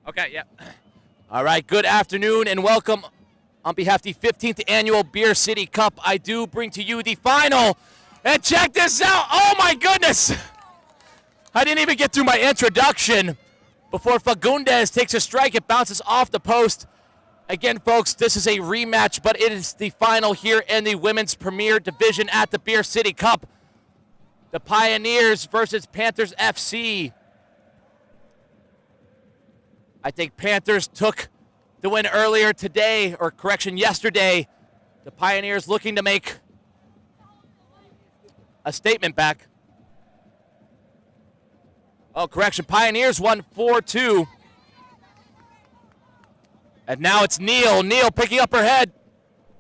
Okay, yeah. All right, good afternoon and welcome on behalf of the 15th Annual Beer City Cup. I do bring to you the final. And check this out. Oh, my goodness. I didn't even get through my introduction before Fagundes takes a strike. It bounces off the post. Again, folks, this is a rematch, but it is the final here in the Women's Premier Division at the Beer City Cup. The Pioneers versus Panthers FC. I think Panthers took the win earlier today, or correction, yesterday. The Pioneers looking to make a statement back. Oh, correction, Pioneers won 4-2. And now it's Neal. Neal picking up her head,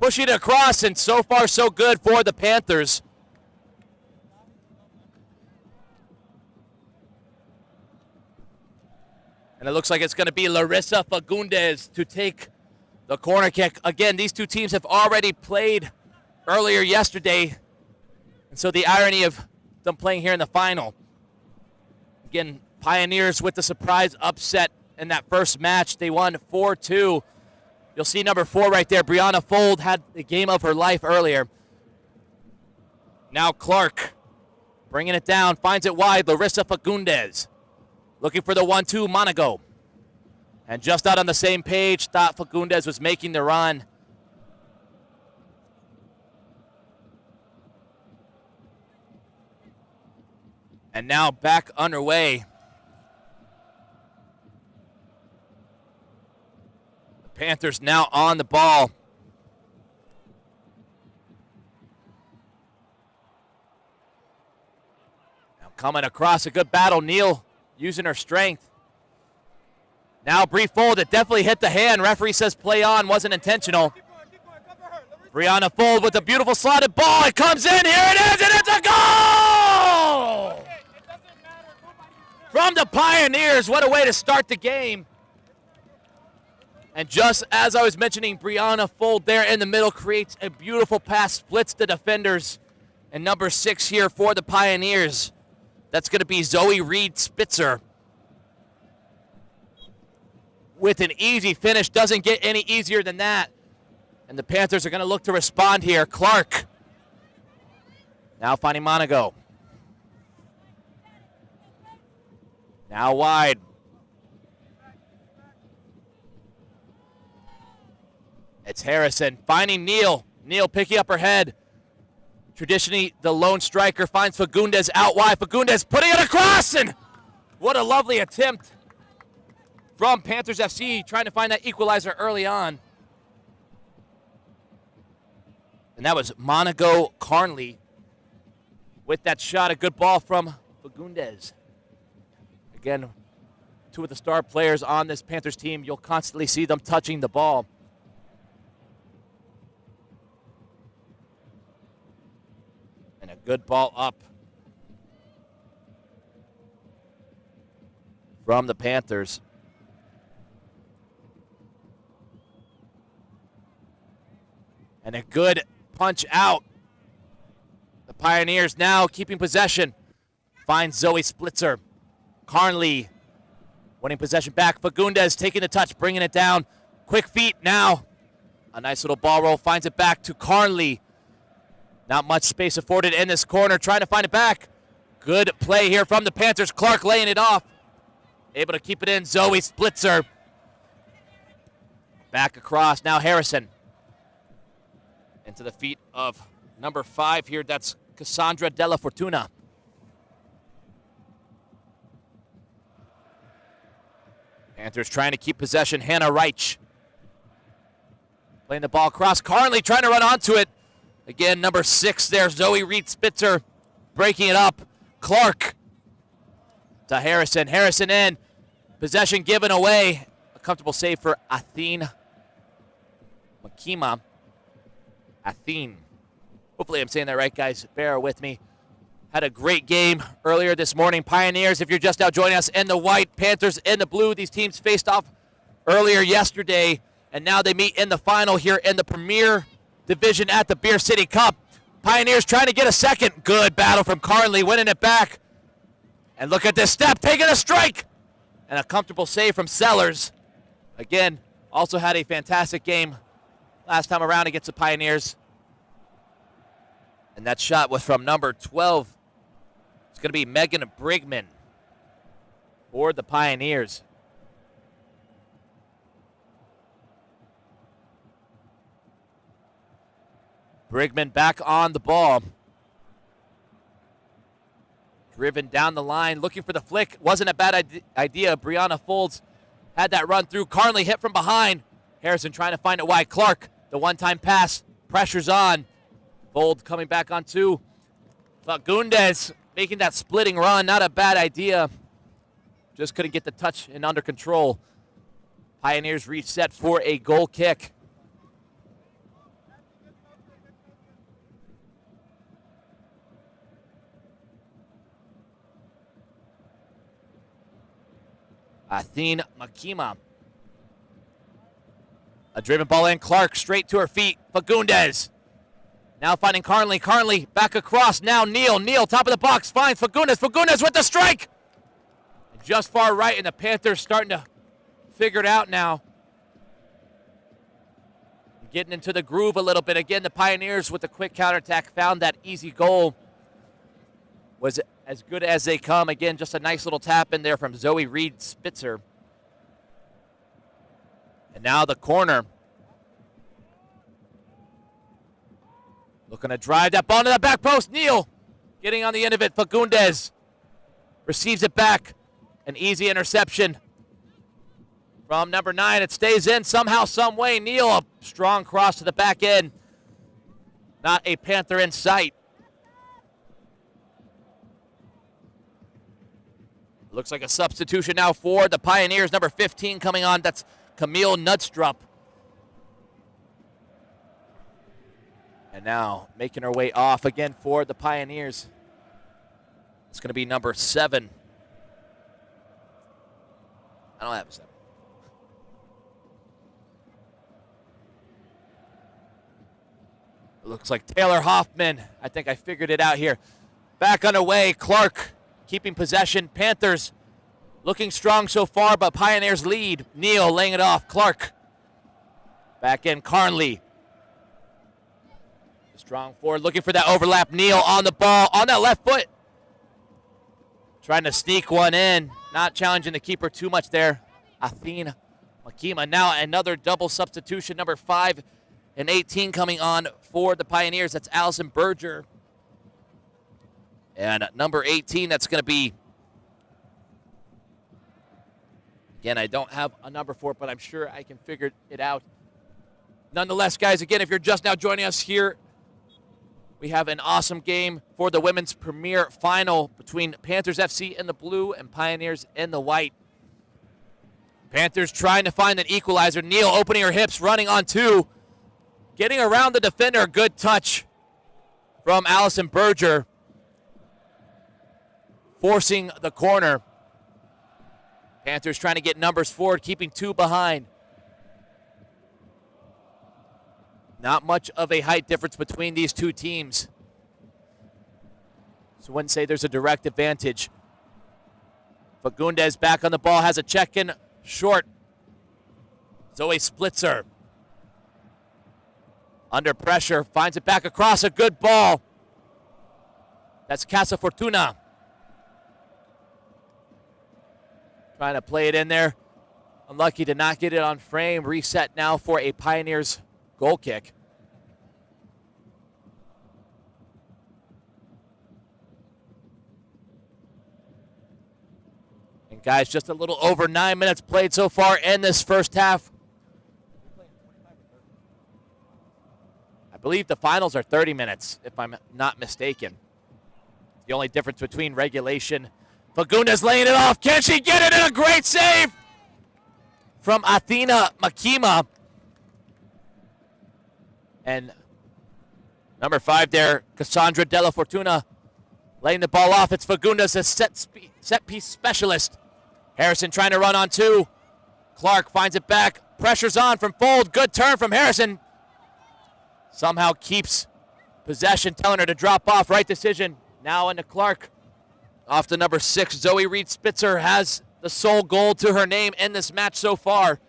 pushing it across, and so far so good for the Panthers. And it looks like it's going to be Larissa Fagundes to take the corner kick. Again, these two teams have already played earlier yesterday. And so the irony of them playing here in the final. Again, Pioneers with the surprise upset in that first match. They won 4-2. You'll see number 4 right there. Brianna Fold had the game of her life earlier. Now Clark bringing it down, finds it wide. Larissa Fagundes. Looking for the 1-2, Monaco. And just out on the same page, thought Fagundes was making the run. And now back underway. The Panthers now on the ball. Now coming across, a good battle. Neal using her strength. Now Bree Fold, it definitely hit the hand. Referee says play on, wasn't intentional. Brianna Fold with a beautiful slotted ball. It comes in, here it is, and it's a goal! From the Pioneers, what a way to start the game. And just as I was mentioning, Brianna Fold there in the middle creates a beautiful pass, splits the defenders. And number 6 here for the Pioneers. That's going to be Zoe Reed Spitzer. With an easy finish, doesn't get any easier than that. And the Panthers are going to look to respond here. Clark. Now finding Monaco. Now wide. It's Harrison finding Neal. Neal picking up her head. Traditionally, the lone striker finds Fagundes out wide. Fagundes putting it across, and what a lovely attempt from Panthers FC, trying to find that equalizer early on. And that was Monaco Carnley with that shot. A good ball from Fagundes. Again, 2 of the star players on this Panthers team. You'll constantly see them touching the ball. And a good ball up from the Panthers. And a good punch out. The Pioneers now keeping possession. Finds Zoe Splitzer. Carnley winning possession back. Fagundes taking the touch, bringing it down. Quick feet now. A nice little ball roll. Finds it back to Carnley. Not much space afforded in this corner. Trying to find it back. Good play here from the Panthers. Clark laying it off. Able to keep it in. Zoe Splitzer. Back across. Now Harrison. Into the feet of number 5 here. That's Cassandra Della Fortuna. Panthers trying to keep possession. Hannah Reich. Playing the ball across. Carnley trying to run onto it. Again, number 6 there, Zoe Reed Spitzer, breaking it up. Clark to Harrison. Harrison in. Possession given away. A comfortable save for Athene Makima. Athene. Hopefully I'm saying that right, guys. Bear with me. Had a great game earlier this morning. Pioneers, if you're just now joining us, in the white. Panthers in the blue. These teams faced off earlier yesterday, and now they meet in the final here in the Premier Division at the Beer City Cup. Pioneers trying to get a second. Good battle from Carnley, winning it back. And look at this step, taking a strike. And a comfortable save from Sellers. again, also had a fantastic game last time around against the Pioneers. And that shot was from number 12. It's going to be Megan Brigman for the Pioneers. Brigman back on the ball. Driven down the line, looking for the flick. Wasn't a bad idea. Brianna Folds had that run through. Carnley hit from behind. Harrison trying to find it wide. Clark, the one-time pass. Pressure's on. Fold coming back on two. Fagundes making that splitting run. Not a bad idea. Just couldn't get the touch and under control. Pioneers reset for a goal kick. Athene Makima. A driven ball in. Clark straight to her feet. Fagundes. Now finding Carnley. Carnley back across. Now Neal. Neal top of the box. Finds Fagundes. Fagundes with the strike. Just far right, and the Panthers starting to figure it out now. Getting into the groove a little bit. Again, the Pioneers with the quick counterattack found that easy goal. Was as good as they come. Again, just a nice little tap in there from Zoe Reed Spitzer. And now the corner. Looking to drive that ball into the back post. Neal getting on the end of it. Fagundes receives it back. An easy interception from number 9. It stays in somehow, some way. Neal, a strong cross to the back end. Not a Panther in sight. Looks like a substitution now for the Pioneers. Number 15 coming on. That's Camille Nudstrup. And now making her way off again for the Pioneers. It's going to be number 7. I don't have a 7. It looks like Taylor Hoffman. I think I figured it out here. Back underway. Clark keeping possession. Panthers looking strong so far, but Pioneers lead. Neal laying it off. Clark. Back in. Carnley. Strong forward looking for that overlap. Neal on the ball. On that left foot. Trying to sneak one in. Not challenging the keeper too much there. Athene Makima. Now another double substitution. Number 5 and 18 coming on for the Pioneers. That's Allison Berger. And number 18, that's going to be, again, I don't have a number for it, but I'm sure I can figure it out. Nonetheless, guys, again, if you're just now joining us here, we have an awesome game for the women's premier final between Panthers FC in the blue and Pioneers in the white. Panthers trying to find an equalizer. Neal opening her hips, running on 2. Getting around the defender. Good touch from Allison Berger. Forcing the corner. Panthers trying to get numbers forward, keeping 2 behind. Not much of a height difference between these two teams. So I wouldn't say there's a direct advantage. Fagundes back on the ball, has a check-in short. Zoe Splitzer. Under pressure, finds it back across, a good ball. That's Casa Fortuna. Trying to play it in there. Unlucky to not get it on frame. Reset now for a Pioneers goal kick. And guys, just a little over 9 minutes played so far in this first half. I believe the finals are 30 minutes, if I'm not mistaken. The only difference between regulation. Fagundes laying it off. Can she get it in? A great save from Athena Makima. And number 5 there, Cassandra Della Fortuna, laying the ball off. It's Fagundes, a set piece specialist. Harrison trying to run on 2. Clark finds it back. Pressure's on from Fold. Good turn from Harrison. Somehow keeps possession, telling her to drop off. Right decision. Now into Clark. Off to number 6, Zoe Reed Spitzer has the sole goal to her name in this match so far.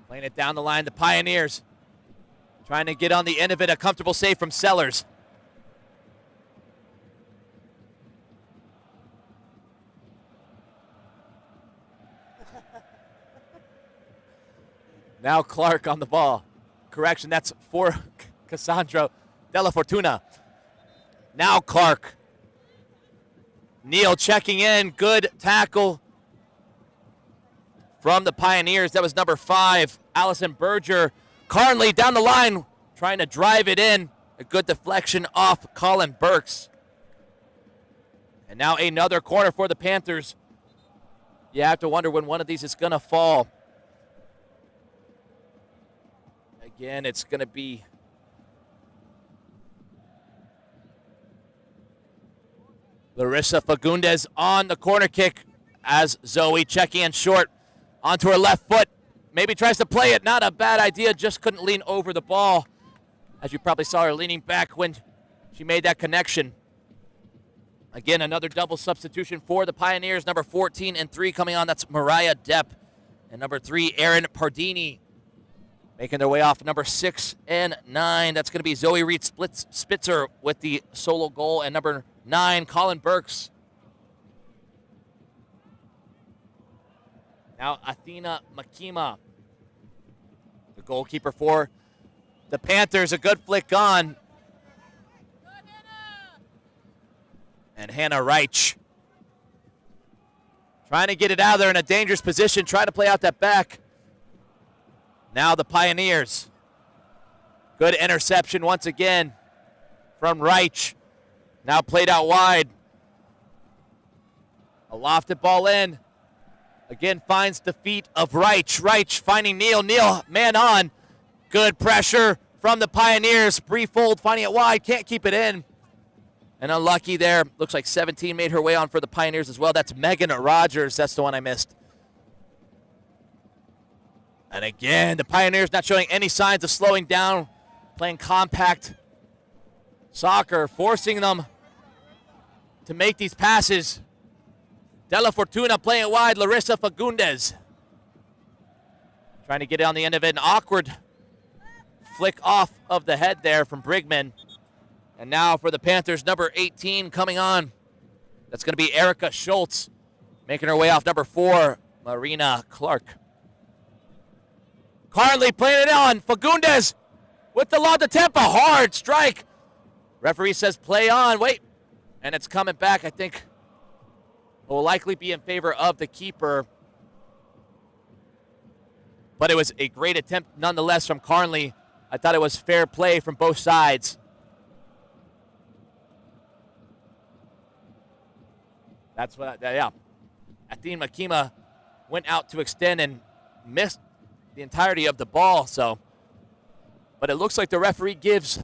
Playing it down the line, the Pioneers trying to get on the end of it. A comfortable save from Sellers. Now Clark on the ball. Correction, that's for Cassandra Della Fortuna. Now Clark. Neal checking in. Good tackle from the Pioneers. That was number 5, Allison Berger. Carnley down the line, trying to drive it in. A good deflection off Colin Burks. And now another corner for the Panthers. You have to wonder when one of these is going to fall. Again, it's going to be Larissa Fagundes on the corner kick as Zoe checking in short onto her left foot. Maybe tries to play it. Not a bad idea. Just couldn't lean over the ball. As you probably saw her leaning back when she made that connection. Again, another double substitution for the Pioneers. Number 14 and 3 coming on. That's Mariah Depp. And number 3, Erin Pardini. Making their way off number 6 and 9. That's going to be Zoe Reed Spitzer with the solo goal. And number 9, Colin Burks. Now Athena Makima, the goalkeeper for the Panthers. A good flick on. And Hannah Reich trying to get it out of there in a dangerous position, trying to play out that back. Now the Pioneers. Good interception once again from Reich. Now played out wide. A lofted ball in. Again, finds the feet of Reich. Reich finding Neal. Neal, man on. Good pressure from the Pioneers. Briefold finding it wide. Can't keep it in. And unlucky there. Looks like 17 made her way on for the Pioneers as well. That's Megan Rogers. That's the one I missed. And again, the Pioneers not showing any signs of slowing down. Playing compact soccer. Forcing them to make these passes. Della Fortuna playing it wide. Larissa Fagundes trying to get on the end of it. An awkward flick off of the head there from Brigman. And now for the Panthers, number 18 coming on. That's going to be Erica Schultz. Making her way off number 4, Marina Clark. Carnley playing it on. Fagundes with the La de Tempa. Hard strike. Referee says play on. Wait. And it's coming back, I think. Will likely be in favor of the keeper. But it was a great attempt nonetheless from Carnley. I thought it was fair play from both sides. That's what, yeah. Athena Makima went out to extend and missed the entirety of the ball. But it looks like the referee gives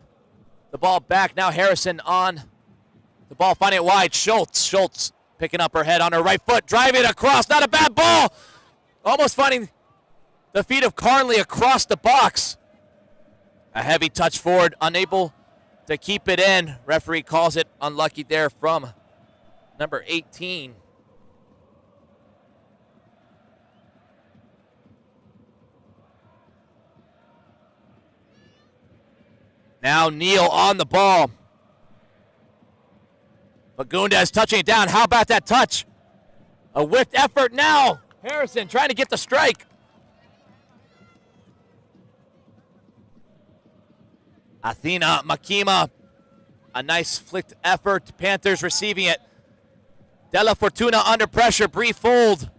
the ball back. Now Harrison on the ball, finding it wide. Schultz picking up her head on her right foot, driving it across. Not a bad ball. Almost finding the feet of Carnley across the box. A heavy touch forward, unable to keep it in. Referee calls it unlucky there from number 18. Now Neal on the ball. Fagundes touching it down. How about that touch? A whipped effort now. Harrison trying to get the strike. Athena Makima. A nice flicked effort. Panthers receiving it. Della Fortuna under pressure. Briefold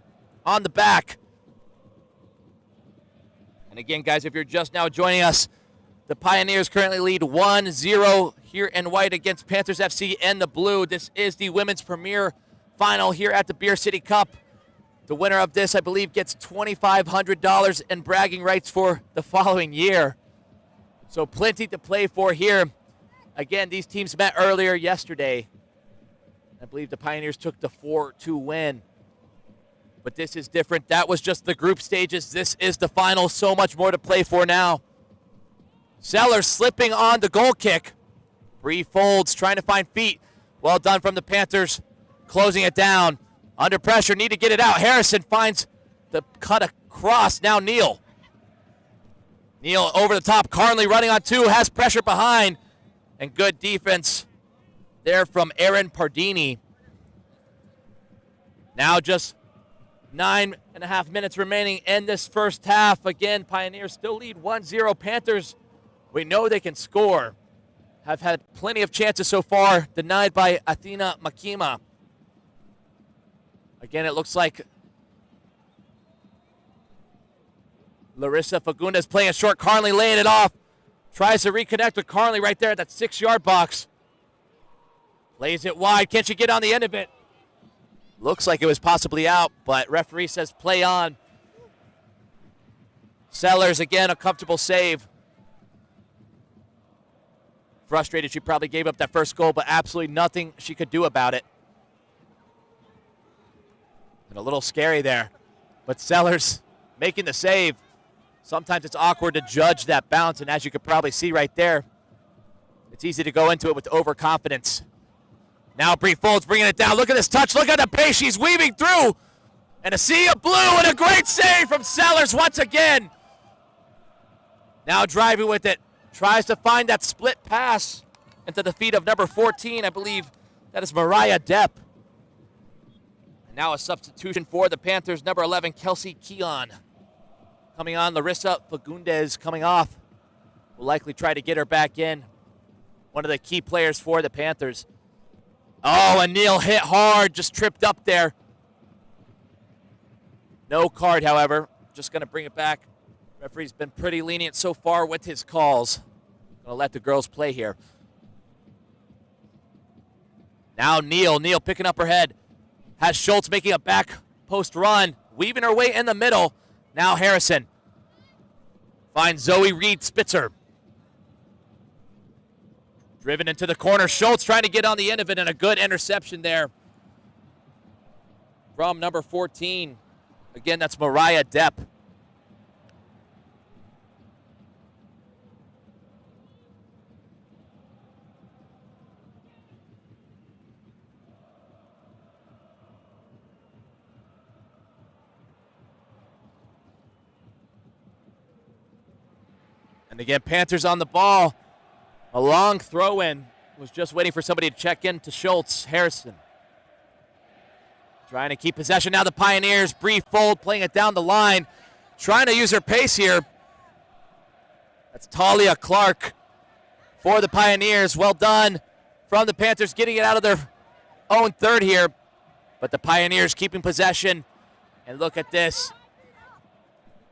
on the back. And again, guys, if you're just now joining us, the Pioneers currently lead 1-0 here in white against Panthers FC and the blue. This is the women's premier final here at the Beer City Cup. The winner of this, I believe, gets $2,500 in bragging rights for the following year. So plenty to play for here. Again, these teams met earlier yesterday. I believe the Pioneers took the 4-2 win. But this is different. That was just the group stages. This is the final. So much more to play for now. Sellers slipping on the goal kick. Briefolds trying to find feet. Well done from the Panthers. Closing it down. Under pressure. Need to get it out. Harrison finds the cut across. Now Neal. Neal over the top. Carnley running on two. Has pressure behind. And good defense there from Aaron Pardini. Now just 9.5 minutes remaining in this first half. Again, Pioneers still lead 1-0. Panthers, we know they can score. Have had plenty of chances so far, denied by Athena Makima. Again, it looks like Larissa Fagundes playing a short. Carnley laying it off. Tries to reconnect with Carnley right there at that 6-yard box. Plays it wide. Can she get on the end of it? Looks like it was possibly out, but referee says play on. Sellers, again, a comfortable save. Frustrated she probably gave up that first goal, but absolutely nothing she could do about it. And a little scary there. But Sellers making the save. Sometimes it's awkward to judge that bounce, and as you could probably see right there, it's easy to go into it with overconfidence. Now Bree Folds bringing it down. Look at this touch. Look at the pace she's weaving through. And a sea of blue and a great save from Sellers once again. Now driving with it. Tries to find that split pass into the feet of number 14. I believe that is Mariah Depp. And now a substitution for the Panthers. Number 11, Kelsey Keon. Coming on, Larissa Fagundes coming off. Will likely try to get her back in. One of the key players for the Panthers. Oh, and Neal hit hard, just tripped up there. No card, however. Just going to bring it back. Referee's been pretty lenient so far with his calls. Going to let the girls play here. Now Neal picking up her head. Has Schultz making a back post run. Weaving her way in the middle. Now Harrison finds Zoe Reed Spitzer. Driven into the corner. Schultz trying to get on the end of it, and a good interception there from number 14. Again, that's Mariah Depp. And again, Panthers on the ball. A long throw-in. Was just waiting for somebody to check in to Schultz. Harrison trying to keep possession. Now the Pioneers. Bree Fold playing it down the line. Trying to use her pace here. That's Talia Clark for the Pioneers. Well done from the Panthers getting it out of their own third here. But the Pioneers keeping possession. And look at this.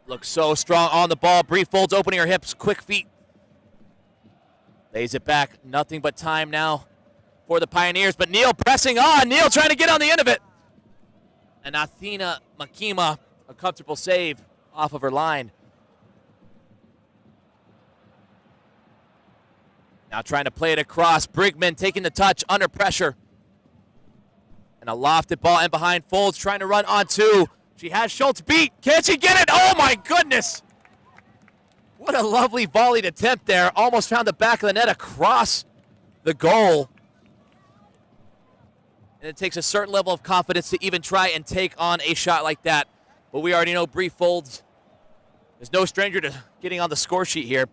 Looks so strong on the ball. Bree Fold's opening her hips. Quick feet. Lays it back. Nothing but time now for the Pioneers. But Neal pressing on. Neal trying to get on the end of it. And Athena Makima, a comfortable save off of her line. Now trying to play it across. Brigman taking the touch under pressure. And a lofted ball in behind. Folds trying to run on two. She has Schultz beat. Can she get it? Oh my goodness. What a lovely volleyed attempt there. Almost found the back of the net across the goal. And it takes a certain level of confidence to even try and take on a shot like that. But we already know Bree Folds is no stranger to getting on the score sheet here.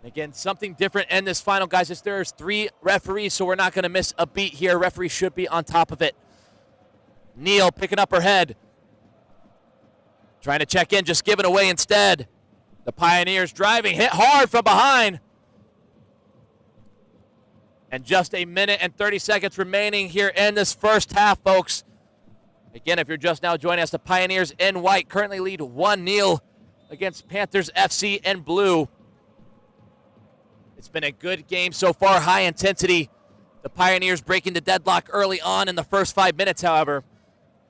Again, something different in this final, guys. There's 3 referees, so we're not going to miss a beat here. Referee should be on top of it. Neal picking up her head. Trying to check in, just giving away instead. The Pioneers driving, hit hard from behind. And just a minute and 30 seconds remaining here in this first half, folks. Again, if you're just now joining us, the Pioneers in white currently lead 1-0 against Panthers FC in blue. It's been a good game so far, high intensity. The Pioneers breaking the deadlock early on in the first 5 minutes, however.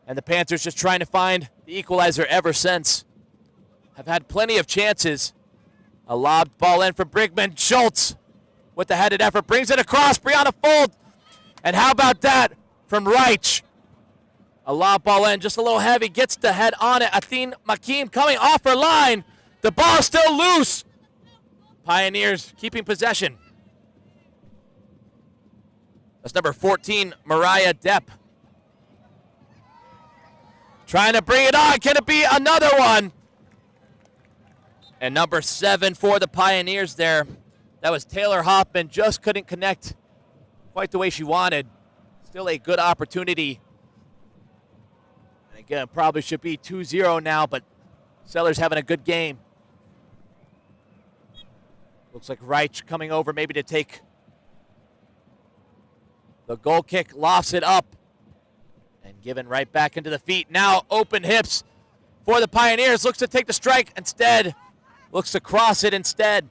And the Panthers just trying to find the equalizer ever since. Have had plenty of chances. A lobbed ball in from Brigman. Schultz with the headed effort brings it across. Brianna Fold. And how about that from Reich? A lob ball in, just a little heavy. Gets the head on it. Athene Makim coming off her line. The ball still loose. Pioneers keeping possession. That's number 14, Mariah Depp. Trying to bring it on. Can it be another one? And number 7 for the Pioneers there. That was Taylor Hoffman. Just couldn't connect quite the way she wanted. Still a good opportunity. And again, probably should be 2-0 now, but Sellers having a good game. Looks like Reich coming over maybe to take the goal kick. Lofts it up. And given right back into the feet. Now open hips for the Pioneers. Looks to take the strike instead. Looks to cross it instead.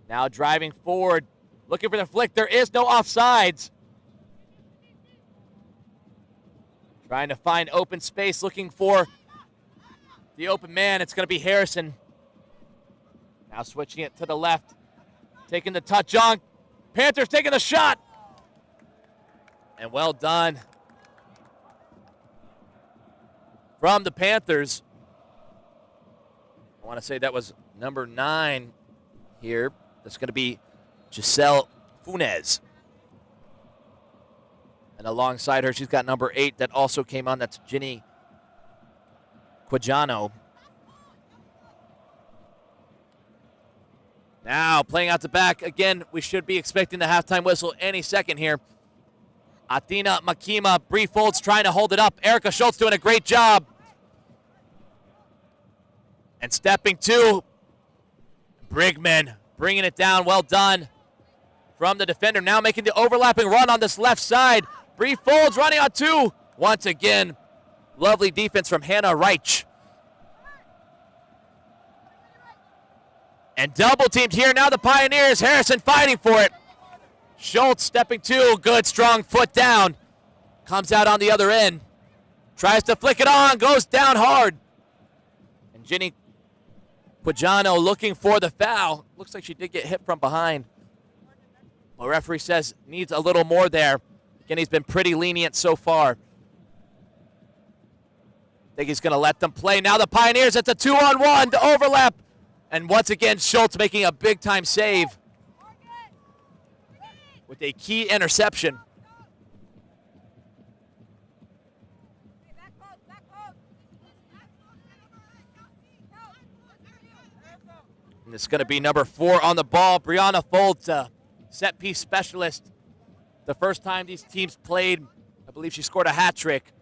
Now driving forward. Looking for the flick. There is no offsides. Trying to find open space. Looking for the open man. It's going to be Harrison. Now switching it to the left. Taking the touch on. Panthers taking the shot. And well done from the Panthers. I want to say that was number 9 here. That's going to be Giselle Funes. And alongside her, she's got number 8 that also came on. That's Ginny Quijano. Now playing out the back. Again, we should be expecting the halftime whistle any second here. Athena Makima, Bree Folds trying to hold it up. Erica Schultz doing a great job. And stepping to Brigman, bringing it down. Well done from the defender. Now making the overlapping run on this left side. Bree Folds running on 2. Once again, lovely defense from Hannah Reich. And double teamed here. Now the Pioneers. Harrison fighting for it. Schultz stepping to. Good, strong foot down. Comes out on the other end. Tries to flick it on. Goes down hard. And Ginny Quijano looking for the foul. Looks like she did get hit from behind. The referee says needs a little more there. Again, he's been pretty lenient so far. I think he's going to let them play. Now the Pioneers at the 2-on-1 to overlap. And once again, Schultz making a big-time save with a key interception. And it's going to be number 4 on the ball, Brianna Folds, set-piece specialist. The first time these teams played, I believe she scored a hat trick.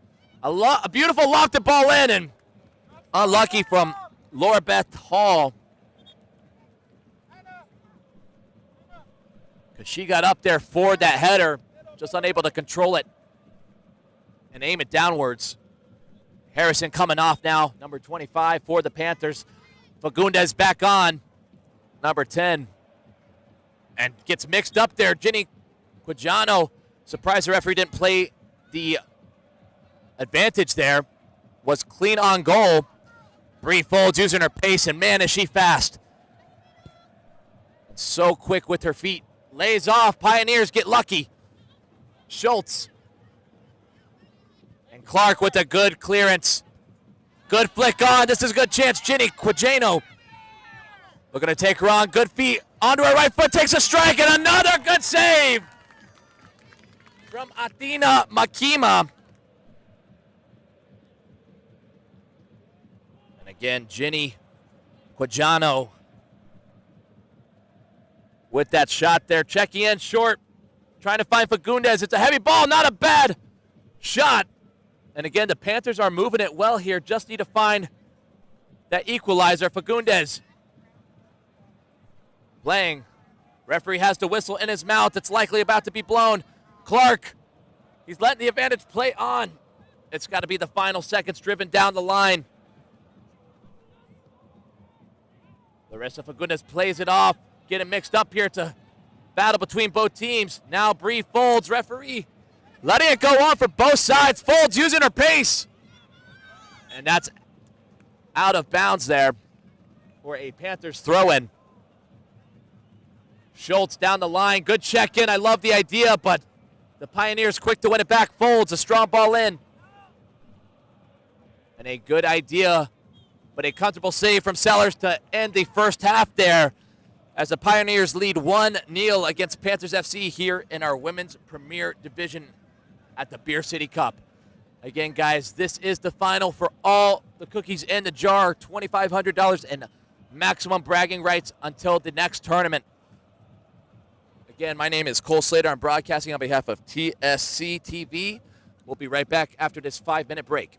A beautiful lofted ball in, and unlucky from Laura Beth Hall. Because she got up there for that header, just unable to control it and aim it downwards. Harrison coming off now, number 25 for the Panthers. Fagundes back on, number 10. And gets mixed up there. Ginny Quijano, surprised the referee didn't play the advantage there. Was clean on goal. Bree Folds using her pace, and man, is she fast. And so quick with her feet. Lays off. Pioneers get lucky. Schultz. And Clark with a good clearance. Good flick on. This is a good chance. Ginny Quijano looking to take her on. Good feet. Onto her right foot. Takes a strike. And another good save from Athena Makima. And again, Ginny Quijano with that shot there. Checking in short. Trying to find Fagundes. It's a heavy ball. Not a bad shot. And again, the Panthers are moving it well here. Just need to find that equalizer. Fagundes playing. Referee has the whistle in his mouth. It's likely about to be blown. Clark, he's letting the advantage play on. It's got to be the final seconds driven down the line. Larissa Fagundes plays it off. Getting mixed up here to battle between both teams. Now Bree Folds, referee, letting it go on for both sides. Folds using her pace. And that's out of bounds there for a Panthers throw-in. Schultz down the line. Good check-in. I love the idea, but the Pioneers quick to win it back. Folds, a strong ball in. And a good idea, but a comfortable save from Sellers to end the first half there, as the Pioneers lead 1-0 against Panthers FC here in our Women's Premier Division at the Beer City Cup. Again, guys, this is the final for all the cookies in the jar, $2,500 and maximum bragging rights until the next tournament. Again, my name is Cole Slater. I'm broadcasting on behalf of TSC TV. We'll be right back after this 5-minute break.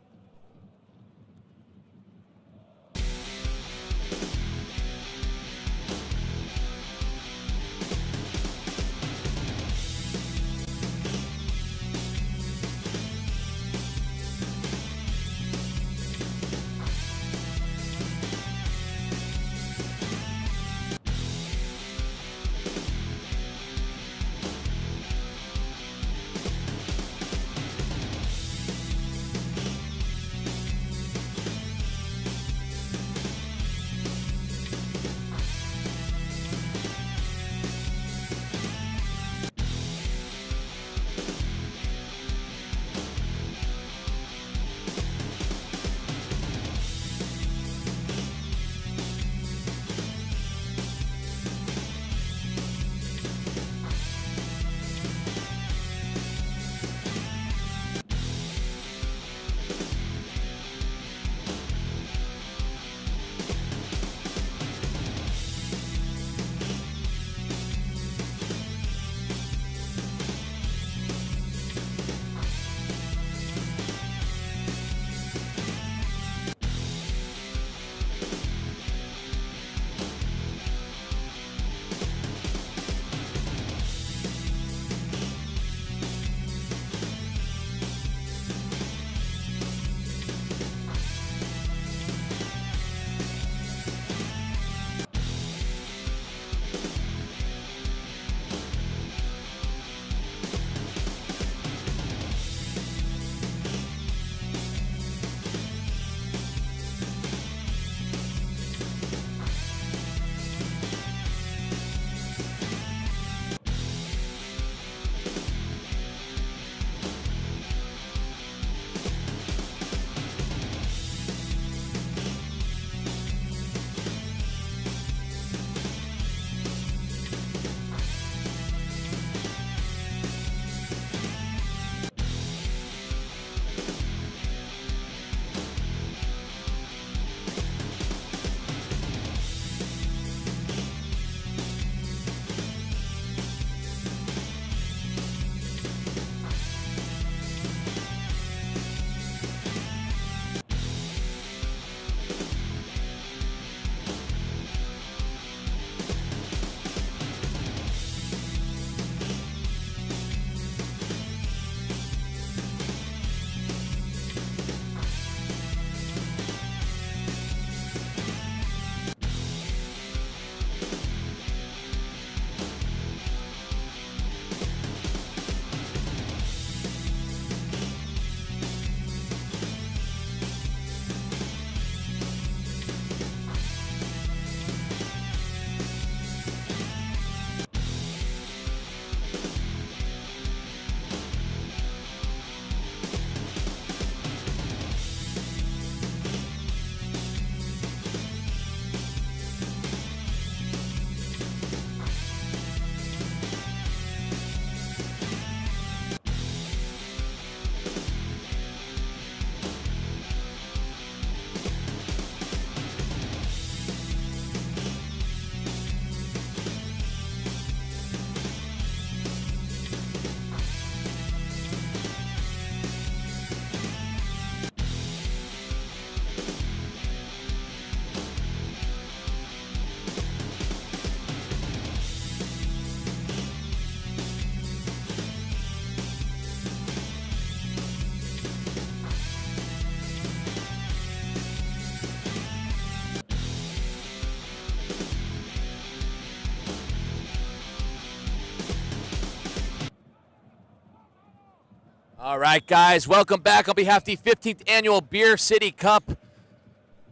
All right, guys, welcome back on behalf of the 15th Annual Beer City Cup.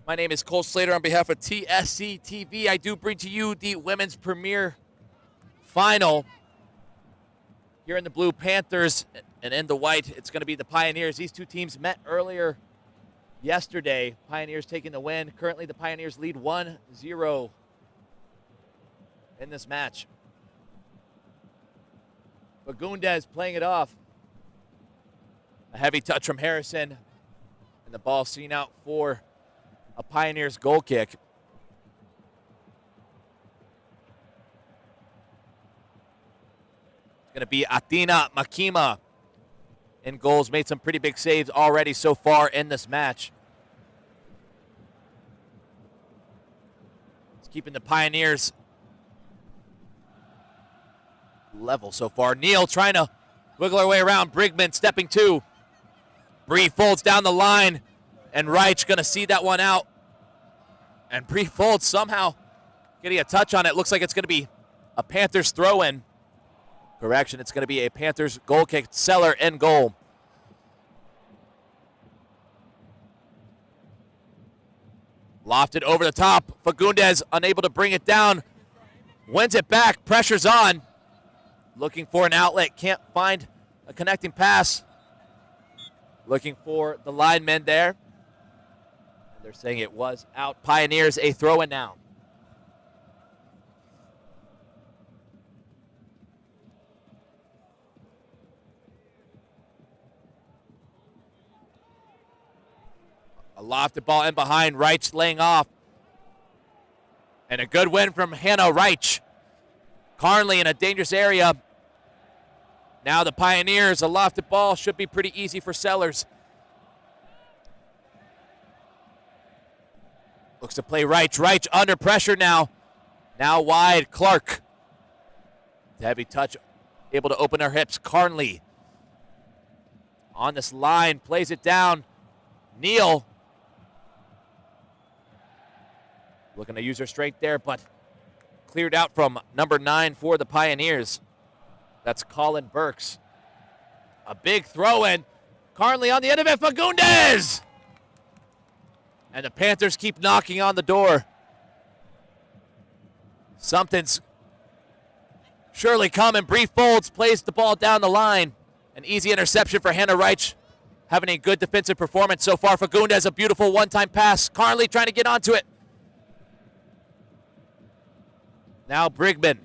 My name is Cole Slater on behalf of TSC TV. I do bring to you the women's premier final. Here in the blue, Panthers, and in the white, it's going to be the Pioneers. These two teams met earlier yesterday. Pioneers taking the win. Currently, the Pioneers lead 1-0 in this match. Bagundez playing it off A heavy touch from Harrison. And the ball seen out for a Pioneers goal kick. It's going to be Athena Makima in goals. Made some pretty big saves already so far in this match. It's keeping the Pioneers level so far. Neal trying to wiggle her way around. Brigman stepping to. Bree folds down the line, and Reich going to see that one out. And Bree folds somehow getting a touch on it. Looks like it's going to be a Panthers throw-in. Correction, it's going to be a Panthers goal kick. Seller in goal. Lofted over the top. Fagundes unable to bring it down. Wins it back. Pressure's on. Looking for an outlet. Can't find a connecting pass. Looking for the linemen there. They're saying it was out. Pioneers a throw-in now. A lofted ball in behind. Reich laying off. And a good win from Hannah Reich. Carnley in a dangerous area. Now the Pioneers, a lofted ball should be pretty easy for Sellers. Looks to play Reich. Reich under pressure now. Now wide, Clark. Heavy touch, able to open her hips. Carnley on this line, plays it down. Neal looking to use her strength there, but cleared out from number 9 for the Pioneers. That's Colin Burks. A big throw-in. Carnley on the end of it. Fagundes! And the Panthers keep knocking on the door. Something's surely coming. Bree Folds plays the ball down the line. An easy interception for Hannah Reich. Having a good defensive performance so far. Fagundes, a beautiful one-time pass. Carnley trying to get onto it. Now Brigman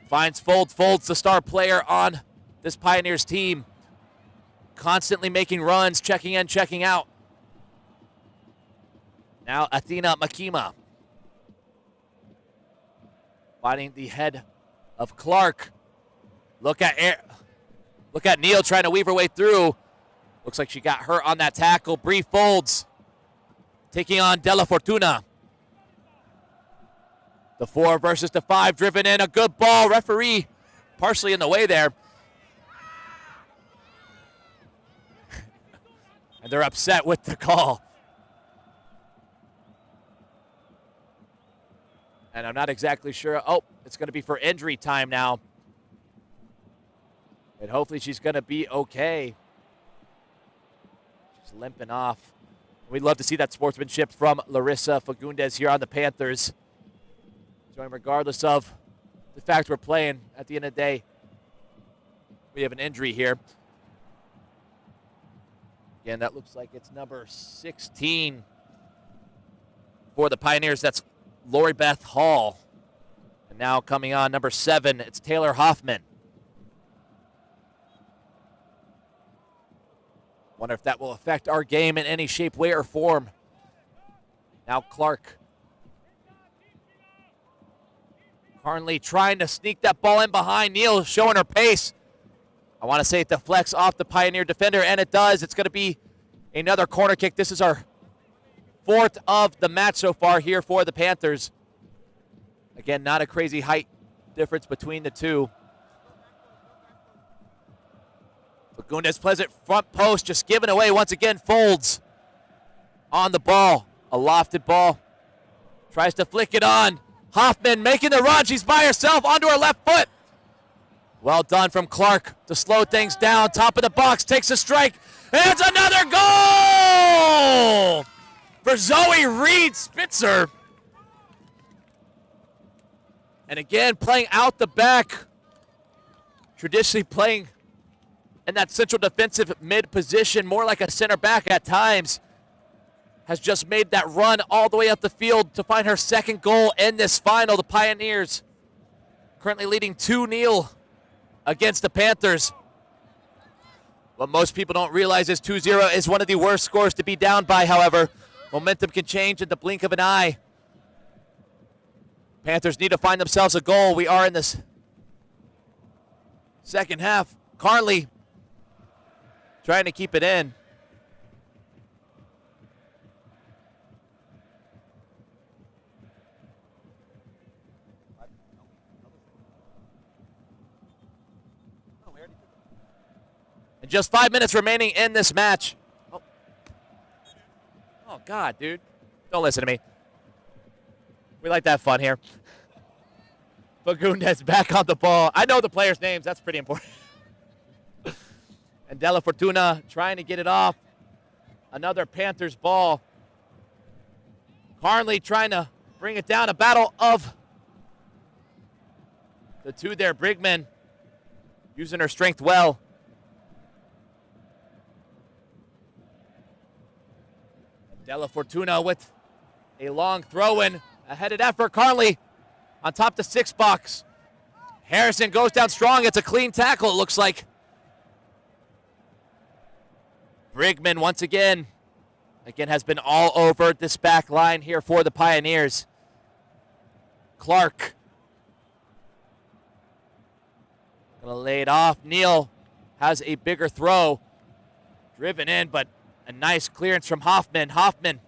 finds Folds. Folds, the star player on this Pioneers team. Constantly making runs, checking in, checking out. Now Athena Makima. Finding the head of Clark. Look at Neal trying to weave her way through. Looks like she got her on that tackle. Bree Folds taking on Della Fortuna. The 4 versus the 5, driven in, a good ball. Referee partially in the way there. And they're upset with the call. And I'm not exactly sure. Oh, it's going to be for injury time now. And hopefully she's going to be okay. She's limping off. We'd love to see that sportsmanship from Larissa Fagundes here on the Panthers. So regardless of the fact we're playing, at the end of the day, we have an injury here. Again, that looks like it's number 16 for the Pioneers. That's Lori Beth Hall. And now coming on number 7, it's Taylor Hoffman. Wonder if that will affect our game in any shape, way, or form. Now Clark. Carnley trying to sneak that ball in behind. Neal showing her pace. I want to say it deflects off the Pioneer defender, and it does. It's going to be another corner kick. This is our 4th of the match so far here for the Panthers. Again, not a crazy height difference between the two. Fagundes plays it front post, just giving away once again. Folds on the ball. A lofted ball. Tries to flick it on. Hoffman making the run. She's by herself onto her left foot. Well done from Clark to slow things down. Top of the box, takes a strike. And it's another goal for Zoe Reed Spitzer. And again, playing out the back. Traditionally playing in that central defensive mid position, more like a center back at times. Has just made that run all the way up the field to find her 2nd goal in this final. The Pioneers currently leading 2-0 against the Panthers. What most people don't realize is 2-0 is one of the worst scores to be down by, however. Momentum can change in the blink of an eye. Panthers need to find themselves a goal. We are in this second half. Carnley trying to keep it in. And just 5 minutes remaining in this match. Oh, God, dude. Don't listen to me. We like that fun here. Fagundes back on the ball. I know the players' names. That's pretty important. And Della Fortuna trying to get it off. Another Panthers ball. Carnley trying to bring it down. A battle of the two there. Brigman using her strength well. Della Fortuna with a long throw-in. A headed effort. Carnley on top the 6 box. Harrison goes down strong. It's a clean tackle, it looks like. Brigman once again has been all over this back line here for the Pioneers. Clark gonna lay it off. Neal has a bigger throw. Driven in, but a nice clearance from Hoffman. Hoffman.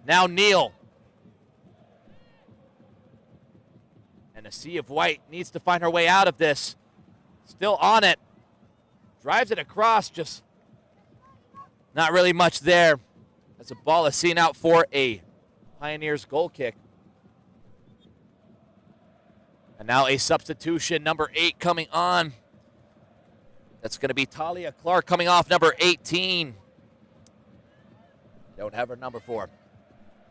Now Neal. And a sea of white needs to find her way out of this. Still on it. Drives it across, just not really much there. As the ball is seen out for a Pioneers goal kick. And now a substitution, number 8 coming on. That's going to be Talia Clark coming off number 18. Don't have her number 4.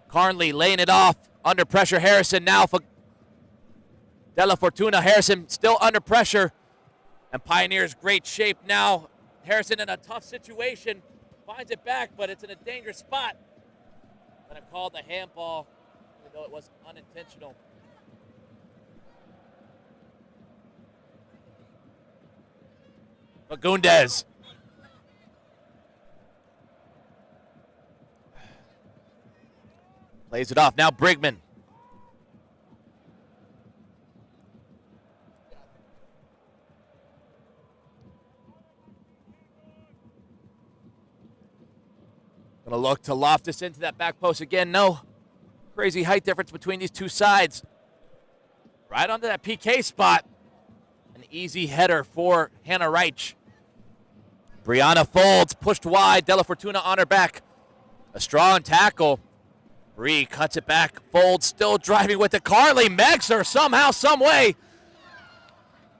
Carnley laying it off. Under pressure, Harrison now for Della Fortuna. Harrison still under pressure. And Pioneers great shape now. Harrison in a tough situation. Finds it back, but it's in a dangerous spot. Gonna call the handball, even though it was unintentional. Fagundes. Plays it off. Now Brigman. Gonna look to loft this into that back post again. No crazy height difference between these two sides. Right onto that PK spot. An easy header for Hannah Reich. Brianna Folds pushed wide. Della Fortuna on her back. A strong tackle. Bree cuts it back. Folds still driving with it. Carnley megs her somehow, some way.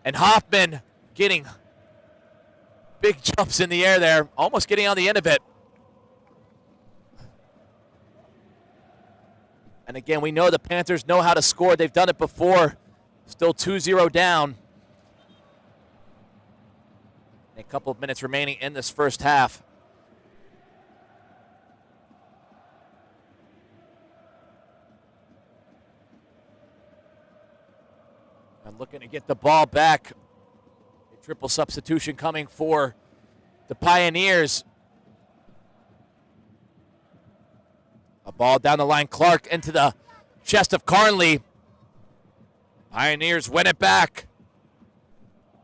And Hoffman getting big jumps in the air there. Almost getting on the end of it. And again, we know the Panthers know how to score. They've done it before. Still 2-0 down. A couple of minutes remaining in this first half. And looking to get the ball back. A triple substitution coming for the Pioneers. A ball down the line. Clark into the chest of Carnley. Pioneers win it back.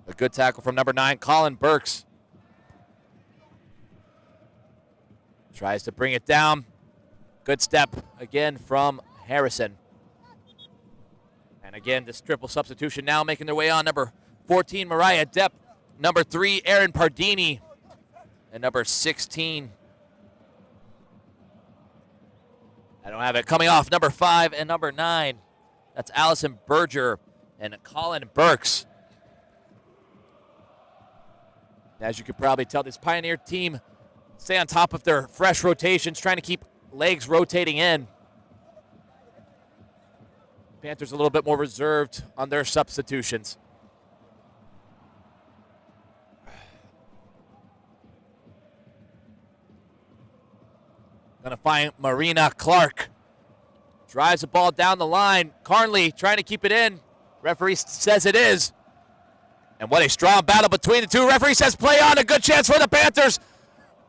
A good tackle from number 9, Colin Burks. Tries to bring it down. Good step again from Harrison. And again, this triple substitution now making their way on. Number 14, Mariah Depp. Number 3, Erin Pardini. And number 16. I don't have it. Coming off, number 5 and number 9. That's Allison Berger and Colin Burks. As you could probably tell, this Pioneer team stay on top of their fresh rotations, trying to keep legs rotating in. Panthers a little bit more reserved on their substitutions. Gonna find Marina Clark. Drives the ball down the line. Carnley trying to keep it in. Referee says it is. And what a strong battle between the two. Referee says play on. A good chance for the Panthers.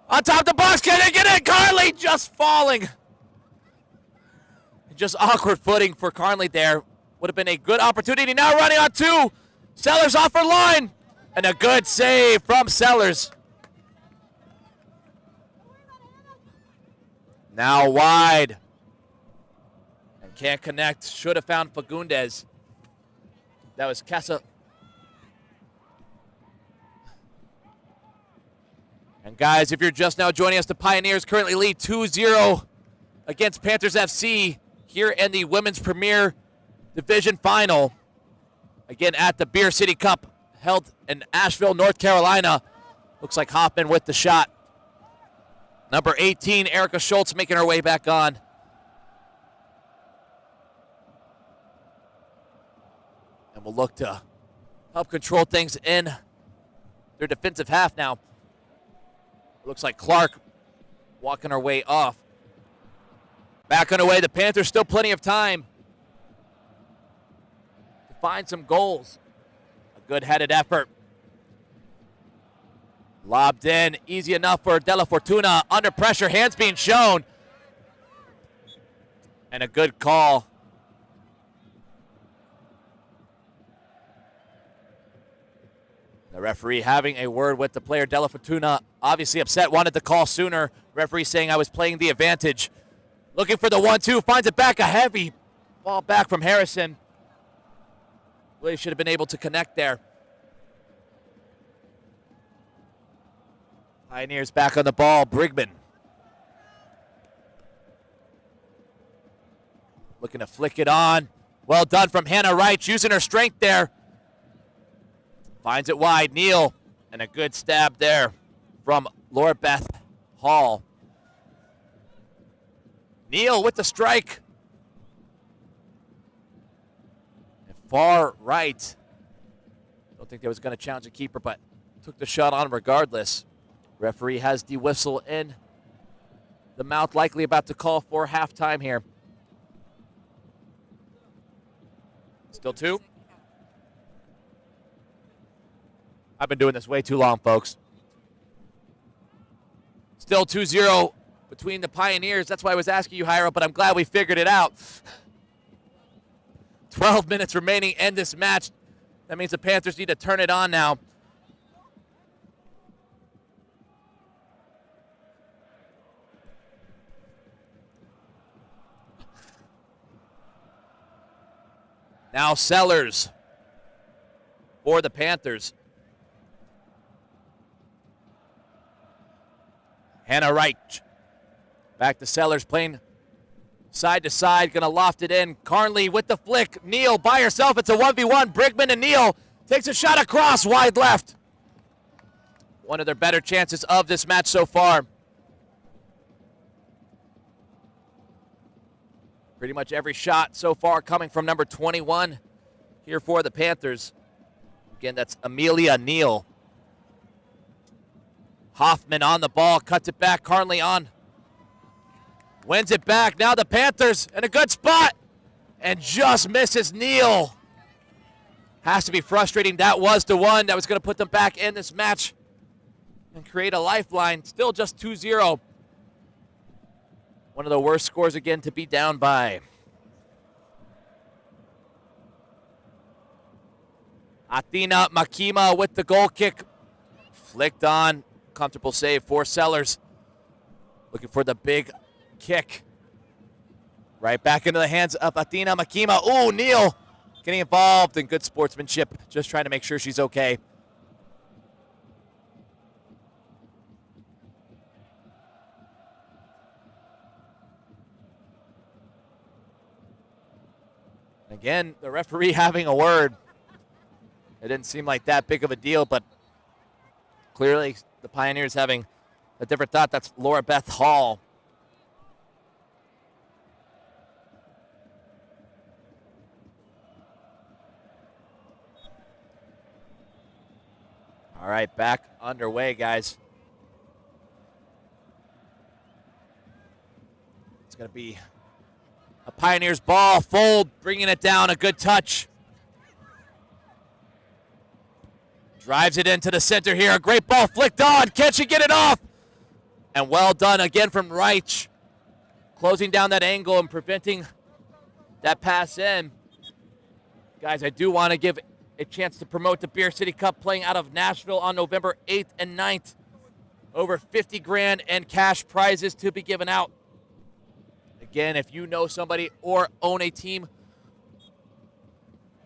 On top of the box. Can they get it? Carnley just falling. Just awkward footing for Carnley there. Would have been a good opportunity. Now running on two. Sellers off her line. And a good save from Sellers. Now wide. And can't connect. Should have found Fagundes. That was Casa. And guys, if you're just now joining us, the Pioneers currently lead 2-0 against Panthers FC here in the Women's Premier Division Final. Again at the Beer City Cup held in Asheville, North Carolina. Looks like Hoffman with the shot. Number 18, Erica Schultz making her way back on. And we'll look to help control things in their defensive half now. Looks like Clark walking her way off. Back on her way. The Panthers still plenty of time to find some goals. A good headed effort. Lobbed in. Easy enough for Della Fortuna. Under pressure. Hands being shown. And a good call. The referee having a word with the player. Della Fortuna obviously upset, wanted the call sooner. Referee saying I was playing the advantage. Looking for the 1-2, finds it back, a heavy ball back from Harrison. Really should have been able to connect there. Pioneers back on the ball, Brigman. Looking to flick it on. Well done from Hannah Wright, using her strength there. Finds it wide, Neal, and a good stab there from Laura Beth Hall. Neal with the strike. And far right. Don't think they was going to challenge the keeper, but took the shot on regardless. Referee has the whistle in the mouth, likely about to call for halftime here. Still two. I've been doing this way too long, folks. Still 2-0 between the Pioneers. That's why I was asking you, Jairo, but I'm glad we figured it out. 12 minutes remaining in this match. That means the Panthers need to turn it on now. Now Sellers for the Panthers. Hannah Wright. Back to Sellers, playing side to side, gonna loft it in. Carnley with the flick. Neal by herself. It's a 1v1. Brigman and Neal takes a shot across, wide left. One of their better chances of this match so far. Pretty much every shot so far coming from number 21 here for the Panthers. Again, that's Amelia Neal. Hoffman on the ball, cuts it back. Carnley on. Wins it back. Now the Panthers in a good spot. And just misses Neal. Has to be frustrating. That was the one that was going to put them back in this match and create a lifeline. Still just 2-0. One of the worst scores again to be down by. Athena Makima with the goal kick. Flicked on. Comfortable save for Sellers. Looking for the big kick. Right back into the hands of Athena Makima. Ooh, Neal getting involved in good sportsmanship. Just trying to make sure she's okay. Again, the referee having a word. It didn't seem like that big of a deal, but clearly the Pioneers having a different thought. That's Laura Beth Hall. All right, back underway, guys. It's going to be a Pioneers ball. Fold, bringing it down. A good touch. Drives it into the center here. A great ball flicked on. Can she get it off? And well done again from Reich. Closing down that angle and preventing that pass in. Guys, I do want to give a chance to promote the Beer City Cup playing out of Nashville on November 8th and 9th. Over 50 grand and cash prizes to be given out. Again, if you know somebody or own a team,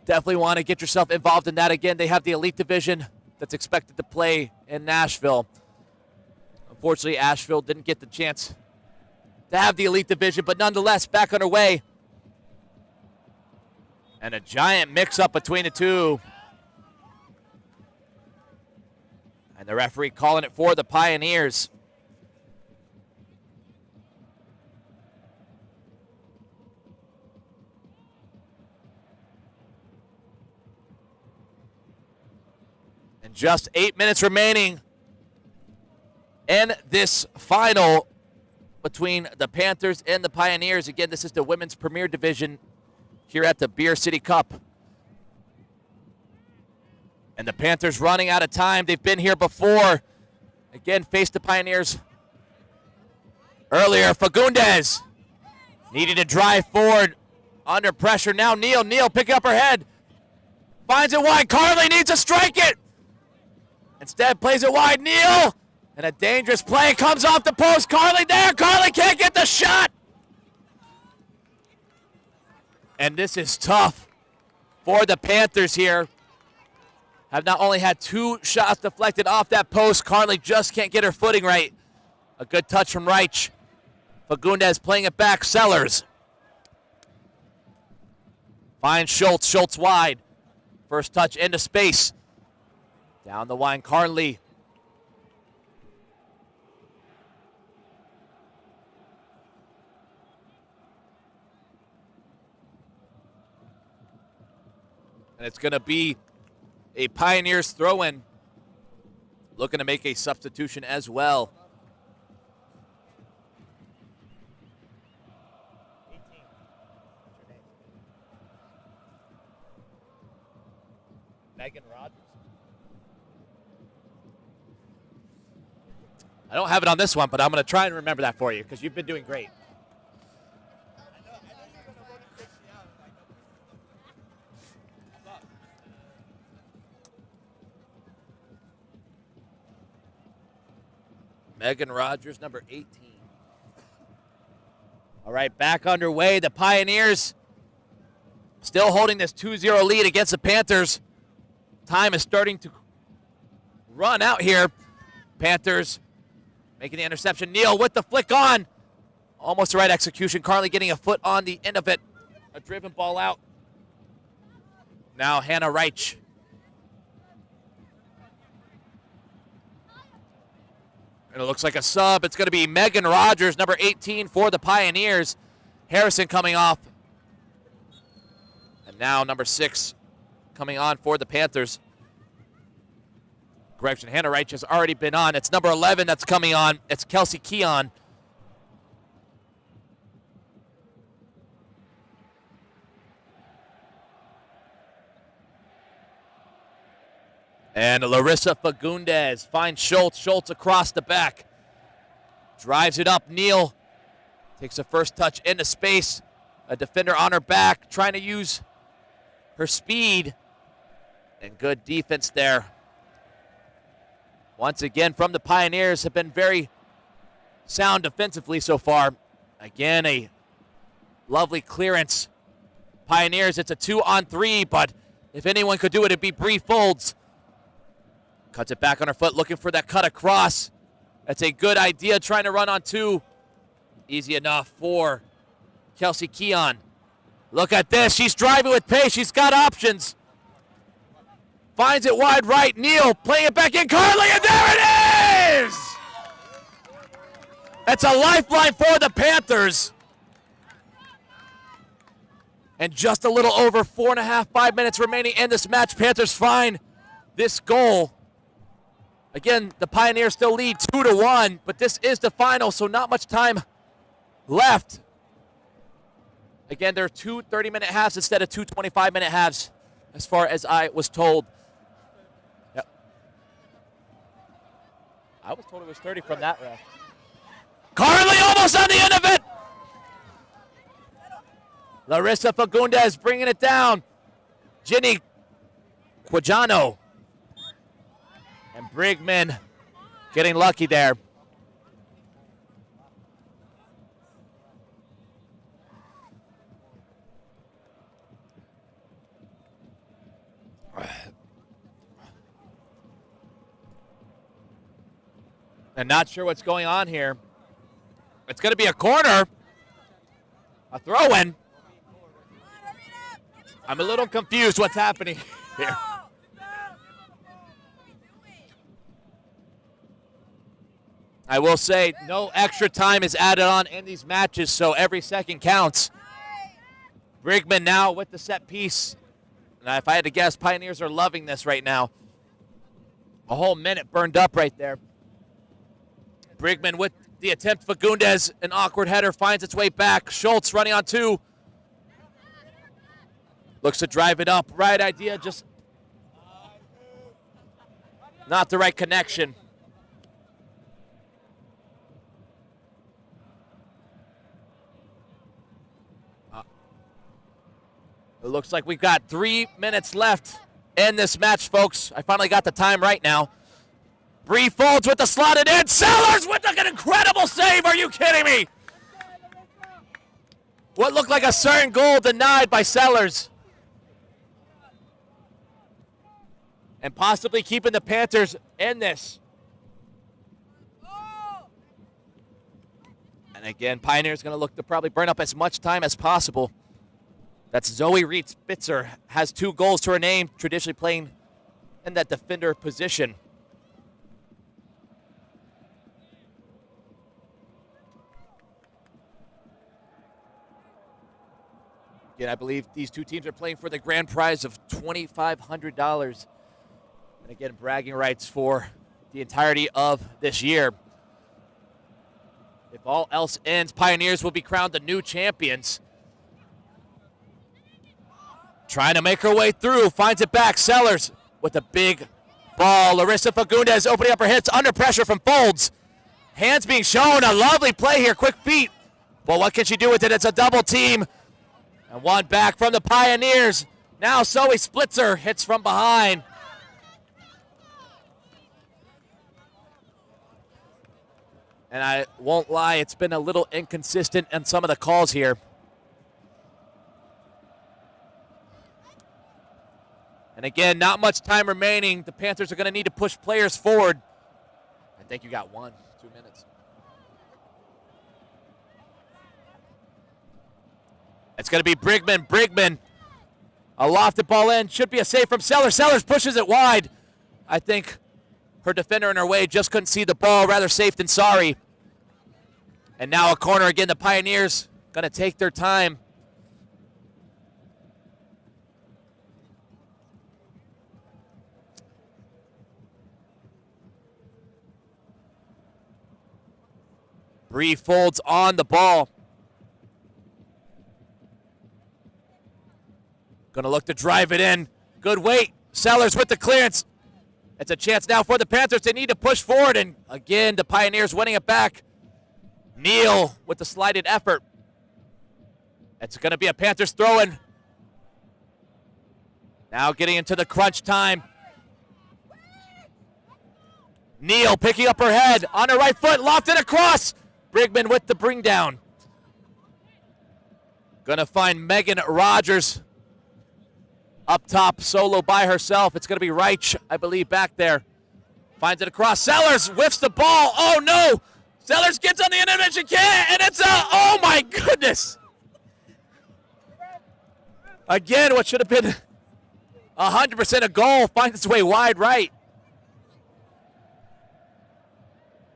definitely want to get yourself involved in that. Again, they have the Elite Division that's expected to play in Nashville. Unfortunately, Asheville didn't get the chance to have the Elite Division, but nonetheless, back underway. And a giant mix-up between the two. And the referee calling it for the Pioneers. And just 8 minutes remaining in this final between the Panthers and the Pioneers. Again, this is the Women's Premier Division here at the Beer City Cup. And the Panthers running out of time. They've been here before. Again, faced the Pioneers earlier. Fagundes needing to drive forward under pressure. Now Neal picking up her head. Finds it wide. Carly needs to strike it. Instead, plays it wide. Neal. And a dangerous play comes off the post. Carly there. Carly can't get the shot. And this is tough for the Panthers here. Have not only had 2 shots deflected off that post, Carly just can't get her footing right. A good touch from Reich. Fagundes playing it back. Sellers finds Schultz. Schultz wide. First touch into space. Down the line, Carly. And it's going to be a Pioneers throw-in. Looking to make a substitution as well. 18. Megan Rogers. I don't have it on this one, but I'm going to try and remember that for you because you've been doing great. Megan Rogers, number 18. All right, back underway. The Pioneers still holding this 2-0 lead against the Panthers. Time is starting to run out here. Panthers making the interception. Neal with the flick on. Almost the right execution. Carly getting a foot on the end of it. A driven ball out. Now Hannah Reich. And it looks like a sub. It's going to be Megan Rogers, number 18 for the Pioneers. Harrison coming off. And now number 6 coming on for the Panthers. Correction, Hannah Reich has already been on. It's number 11 that's coming on. It's Kelsey Keon. And Larissa Fagundes finds Schultz. Schultz across the back. Drives it up. Neal takes the first touch into space. A defender on her back, trying to use her speed. And good defense there. Once again, from the Pioneers, have been very sound defensively so far. Again, a lovely clearance. Pioneers, it's a 2-on-3, but if anyone could do it, it'd be Bree Folds. Cuts it back on her foot, looking for that cut across. That's a good idea, trying to run on 2. Easy enough for Kelsey Keon. Look at this. She's driving with pace. She's got options. Finds it wide right. Neal playing it back in. Carly, and there it is! That's a lifeline for the Panthers. And just a little over 4.5, 5 minutes remaining in this match. Panthers find this goal. Again, the Pioneers still lead 2-1, but this is the final, so not much time left. Again, there are 2 30-minute halves instead of 2 25-minute halves, as far as I was told. Yep. I was told it was 30 from that ref. Carly almost on the end of it. Larissa Fagundes bringing it down. Ginny Quijano. And Brigman getting lucky there. And not sure what's going on here. It's going to be a corner. A throw-in. I'm a little confused what's happening here. I will say no extra time is added on in these matches, so every second counts. Brigman now with the set piece. Now, if I had to guess, Pioneers are loving this right now. A whole minute burned up right there. Brigman with the attempt. Fagundes, an awkward header, finds its way back. Schultz running on two. Looks to drive it up. Right idea, just not the right connection. It looks like we've got 3 minutes left in this match, folks. I finally got the time right now. Bree Folds with the slotted in. Sellers with an incredible save. Are you kidding me? What looked like a certain goal denied by Sellers. And possibly keeping the Panthers in this. And again, Pioneers going to look to probably burn up as much time as possible. That's Zoe Reed Spitzer, has 2 goals to her name, traditionally playing in that defender position. Again, I believe these 2 teams are playing for the grand prize of $2,500. And again, bragging rights for the entirety of this year. If all else ends, Pioneers will be crowned the new champions. Trying to make her way through, finds it back. Sellers with a big ball. Larissa Fagundes opening up her hits under pressure from Folds. Hands being shown, a lovely play here, quick feet. But what can she do with it? It's a double team. And one back from the Pioneers. Now Zoe Spitzer hits from behind. And I won't lie, it's been a little inconsistent in some of the calls here. And again, not much time remaining. The Panthers are going to need to push players forward. I think you got 2 minutes. It's going to be Brigman. Brigman, a lofted ball in. Should be a save from Sellers. Sellers pushes it wide. I think her defender in her way just couldn't see the ball. Rather safe than sorry. And now a corner again. The Pioneers going to take their time. Bree Folds on the ball. Going to look to drive it in. Good weight. Sellers with the clearance. It's a chance now for the Panthers. They need to push forward. And again, the Pioneers winning it back. Neal with the slided effort. It's going to be a Panthers throw-in. Now getting into the crunch time. Neal picking up her head on her right foot. Lofted across. Brigman with the bring down. Gonna find Megan Rogers up top, solo by herself. It's gonna be Reich, I believe, back there. Finds it across. Sellers whiffs the ball. Oh no! Sellers gets on the end of it. She can't, and it's a, oh my goodness! Again, what should have been 100% a goal finds its way wide right.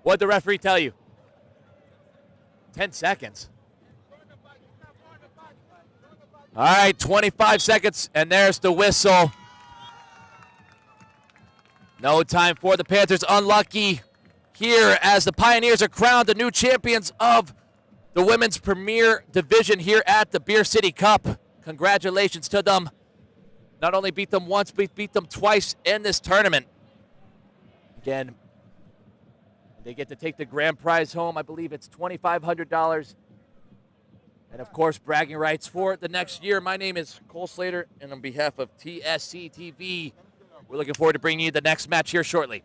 What'd the referee tell you? 10 seconds. All right, 25 seconds, and there's the whistle. No time for the Panthers. Unlucky here as the Pioneers are crowned the new champions of the women's premier division here at the Beer City Cup. Congratulations to them. Not only beat them once, but beat them twice in this tournament. Again, They get to take the grand prize home. I believe it's $2,500. And, of course, bragging rights for the next year. My name is Cole Slater, and on behalf of TSC TV, we're looking forward to bringing you the next match here shortly.